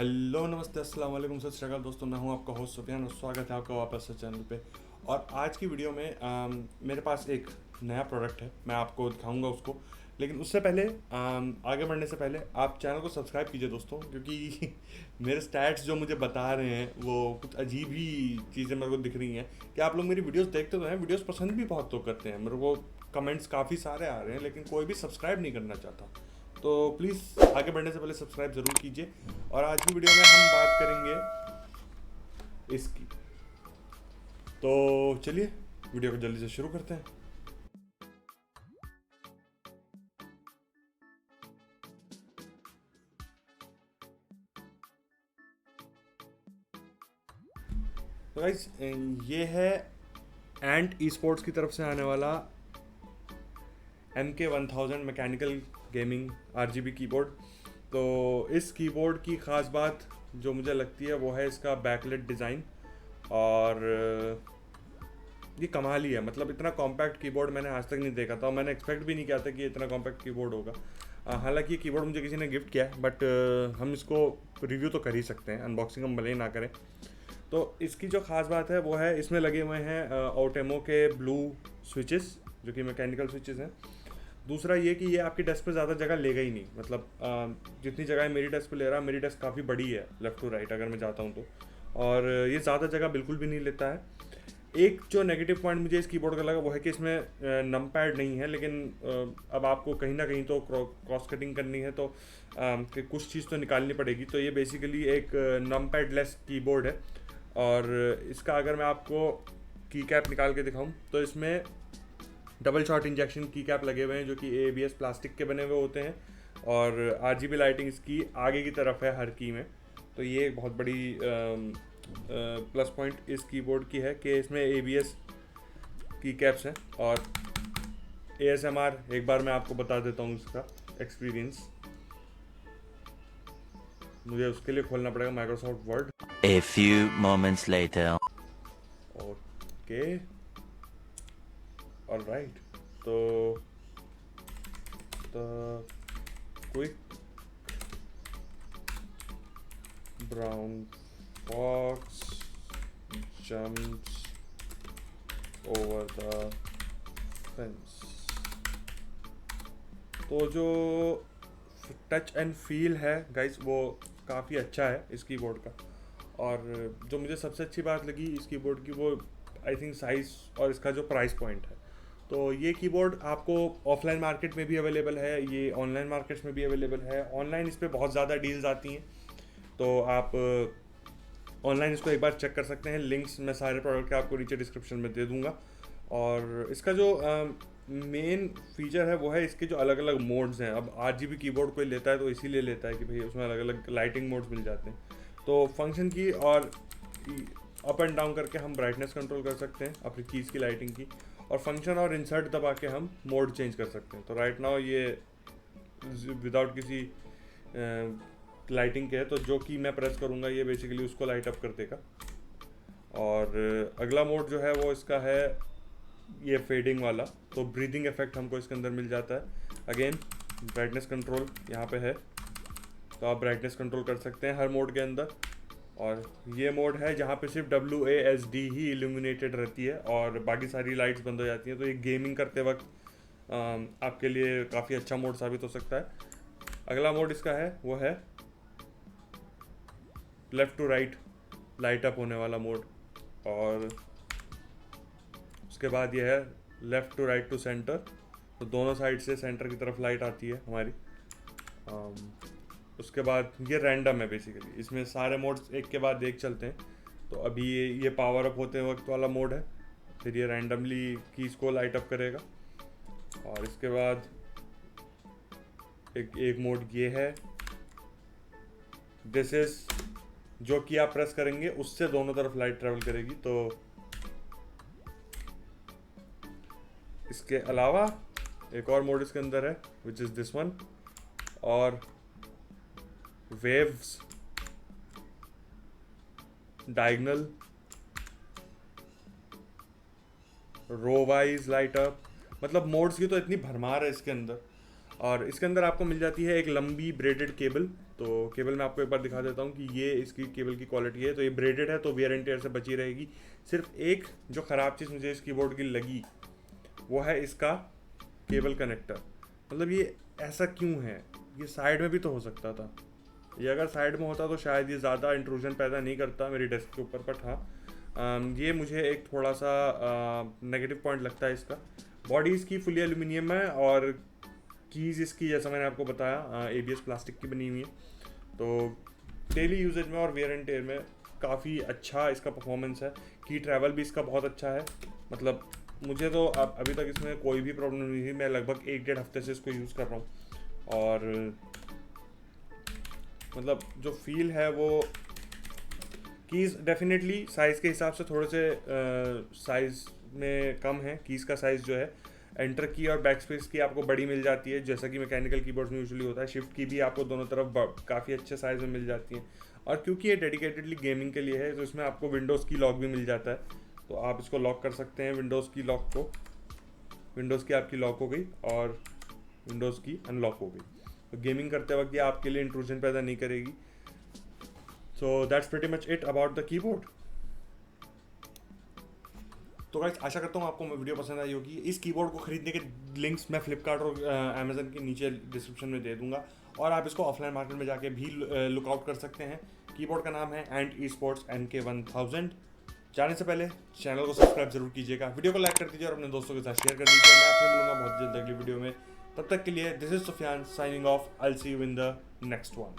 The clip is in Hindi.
हेलो नमस्ते अस्सलाम वालेकुम सत श्री अकाल दोस्तों। मैं हूं आपका होस्ट सुफियान और स्वागत है आपका वापस से चैनल पे। और आज की वीडियो में मेरे पास एक नया प्रोडक्ट है, मैं आपको दिखाऊंगा उसको। लेकिन उससे पहले आगे बढ़ने से पहले आप चैनल को सब्सक्राइब कीजिए दोस्तों, क्योंकि मेरे स्टैट्स जो मुझे बता रहे हैं वो कुछ अजीब ही चीज़ें मेरे को दिख रही हैं कि आप लोग मेरी वीडियोस देखते तो हैं, वीडियोस पसंद भी बहुत लोग करते हैं, मेरे को कमेंट्स काफ़ी सारे आ रहे हैं, लेकिन कोई भी सब्सक्राइब नहीं करना चाहता। तो प्लीज़ आगे बढ़ने से पहले सब्सक्राइब ज़रूर कीजिए। और आज की वीडियो में हम बात करेंगे इसकी। तो चलिए वीडियो को जल्दी से शुरू करते हैं। तो गाइस, ये है एंट ई स्पोर्ट्स की तरफ से आने वाला MK1000 mechanical gaming RGB keyboard. तो इस कीबोर्ड की ख़ास बात जो मुझे लगती है वो है इसका बैकलेट डिज़ाइन। और ये कमाल ही है, मतलब इतना कॉम्पैक्ट कीबोर्ड मैंने आज तक नहीं देखा था और मैंने एक्सपेक्ट भी नहीं किया था कि इतना कॉम्पैक्ट कीबोर्ड होगा। हालांकि ये कीबोर्ड मुझे किसी ने गिफ्ट किया है, बट हम इसको रिव्यू तो कर ही सकते हैं, अनबॉक्सिंग हम भले ही ना करें। तो इसकी जो ख़ास बात है वो है इसमें लगे हुए हैं ऑटेमो के ब्लू स्विचेस, जो कि मैकेनिकल स्विचेस हैं। दूसरा ये कि ये आपकी डेस्क पे ज़्यादा जगह लेगा ही नहीं, मतलब जितनी जगह मेरी डेस्क पे ले रहा है, मेरी डेस्क काफ़ी बड़ी है लेफ़्ट टू राइट अगर मैं जाता हूँ तो। और ये ज़्यादा जगह बिल्कुल भी नहीं लेता है। एक जो नेगेटिव पॉइंट मुझे इस कीबोर्ड का लगा वो है कि इसमें नम पैड नहीं है, लेकिन अब आपको कहीं ना कहीं तो क्रॉस कटिंग करनी है, तो कि कुछ चीज़ तो निकालनी पड़ेगी। तो ये बेसिकली एक नम पैड लेस कीबोर्ड है। और इसका अगर मैं आपको की कैप निकाल के दिखाऊं तो इसमें डबल शॉट इंजेक्शन की कैप लगे हुए हैं, जो कि ABS प्लास्टिक के बने हुए होते हैं। और RGB लाइटिंग इसकी आगे की तरफ है हर की में। तो ये एक बहुत बड़ी प्लस पॉइंट इस कीबोर्ड की है कि इसमें ABS की कैप्स हैं। और ASMR एक बार मैं आपको बता देता हूँ इसका एक्सपीरियंस। मुझे उसके लिए खोलना पड़ेगा Microsoft Word. A few moments later. Okay, alright. तो the quick brown fox jumps over the fence. तो जो टच एंड फील है गाइस वो काफ़ी अच्छा है इस कीबोर्ड का। और जो मुझे सबसे अच्छी बात लगी इस कीबोर्ड की वो आई थिंक साइज़ और इसका जो प्राइस पॉइंट है। तो ये कीबोर्ड आपको ऑफलाइन मार्केट में भी अवेलेबल है, ये ऑनलाइन मार्केट्स में भी अवेलेबल है। ऑनलाइन इस पर बहुत ज़्यादा डील्स आती हैं, तो आप ऑनलाइन इसको एक बार चेक कर सकते हैं। लिंक्स मैं सारे प्रोडक्ट के आपको नीचे डिस्क्रिप्शन में दे दूंगा। और इसका जो मेन फीचर है वो है इसके जो अलग अलग मोड्स हैं। अब RGB कीबोर्ड कोई लेता है तो इसीलिए लेता है कि भाई उसमें अलग अलग लाइटिंग मोड्स मिल जाते हैं। तो फंक्शन की और अप एंड डाउन करके हम ब्राइटनेस कंट्रोल कर सकते हैं अपनी कीज़ की लाइटिंग की, और फंक्शन और इंसर्ट दबा के हम मोड चेंज कर सकते हैं। तो राइट नाउ ये विदाउट किसी लाइटिंग के है, तो जो की मैं प्रेस करूँगा ये बेसिकली उसको लाइट अप कर देगा। और अगला मोड जो है वो इसका है ये फेडिंग वाला, तो ब्रीदिंग इफेक्ट हमको इसके अंदर मिल जाता है। अगेन ब्राइटनेस कंट्रोल यहाँ पे है, तो आप ब्राइटनेस कंट्रोल कर सकते हैं हर मोड के अंदर। और ये मोड है जहाँ पे सिर्फ WASD ही इल्यूमिनेटेड रहती है और बाकी सारी लाइट्स बंद हो जाती हैं। तो ये गेमिंग करते वक्त आपके लिए काफ़ी अच्छा मोड साबित हो सकता है। अगला मोड इसका है वो है left to right light up होने वाला मोड। और उसके बाद ये है left to right to centre, तो दोनों साइड से सेंटर की तरफ लाइट आती है हमारी। उसके बाद ये रैंडम है बेसिकली, इसमें सारे मोड्स एक के बाद एक चलते हैं। तो अभी ये पावर अप होते वक्त वाला मोड है, फिर ये रैंडमली कीज़ को लाइट अप करेगा। और इसके बाद एक मोड ये है, दिस इज जो कि आप प्रेस करेंगे उससे दोनों तरफ लाइट ट्रेवल करेगी। तो इसके अलावा एक और मोड इसके अंदर है विच इज़ दिस वन, और waves, diagonal, row wise light up, मतलब मोड्स की तो इतनी भरमार है इसके अंदर। और इसके अंदर आपको मिल जाती है एक लंबी ब्रेडेड केबल, तो केबल मैं आपको एक बार दिखा देता हूँ कि ये इसकी केबल की क्वालिटी है। तो ये ब्रेडेड है तो वियर एंड टेयर से बची रहेगी। सिर्फ एक जो ख़राब चीज़ मुझे इस कीबोर्ड की लगी वो है इसका केबल कनेक्टर। मतलब ये ऐसा क्यों है, ये साइड में भी तो हो सकता था। ये अगर साइड में होता तो शायद ये ज़्यादा इंट्रूजन पैदा नहीं करता मेरी डेस्क के ऊपर, बट हाँ ये मुझे एक थोड़ा सा नेगेटिव पॉइंट लगता है इसका। बॉडी इसकी फुली एल्यूमिनियम है और कीज़ इसकी जैसा मैंने आपको बताया ABS प्लास्टिक की बनी हुई है। तो डेली यूजेज में और वियर एंड टेयर में काफ़ी अच्छा इसका परफॉर्मेंस है। की ट्रैवल भी इसका बहुत अच्छा है। मतलब मुझे तो अभी तक इसमें कोई भी प्रॉब्लम नहीं थी। मैं लगभग 1-1.5 हफ्ते से इसको यूज़ कर रहा हूँ और मतलब जो फील है वो कीज़ डेफिनेटली साइज़ के हिसाब से थोड़े से साइज़ में कम है। कीज़ का साइज़ जो है एंटर की और बैक स्पेस की आपको बड़ी मिल जाती है, जैसा कि मैकेनिकल कीबोर्ड्स में यूजुअली होता है। शिफ्ट की भी आपको दोनों तरफ काफ़ी अच्छे साइज़ में मिल जाती है। और क्योंकि ये डेडिकेटेडली गेमिंग के लिए है तो इसमें आपको विंडोज़ की लॉक भी मिल जाता है। तो आप इसको लॉक कर सकते हैं, विंडोज़ की लॉक को। विंडोज़ की आपकी लॉक हो गई और विंडोज़ की अनलॉक हो गई। तो गेमिंग करते वक्त ये आपके लिए इंट्रूजन पैदा नहीं करेगी। So that's pretty much it about the keyboard. तो गाइस आशा करता हूँ आपको वीडियो पसंद आई होगी। इस कीबोर्ड को खरीदने के लिंक्स मैं फ्लिपकार्ट और अमेजन के नीचे डिस्क्रिप्शन में दे दूंगा और आप इसको ऑफलाइन मार्केट में जाके भी लुकआउट कर सकते हैं। कीबोर्ड का नाम है एंड esports MK1000। जाने से पहले चैनल को सब्सक्राइब जरूर कीजिएगा, वीडियो को लाइक कर दीजिए और अपने दोस्तों के साथ शेयर कर दीजिए। मैं आपसे मिलूंगा बहुत जल्द अगली वीडियो में। तब तक के लिए this is Sufiyan signing off. I will see you in the next one.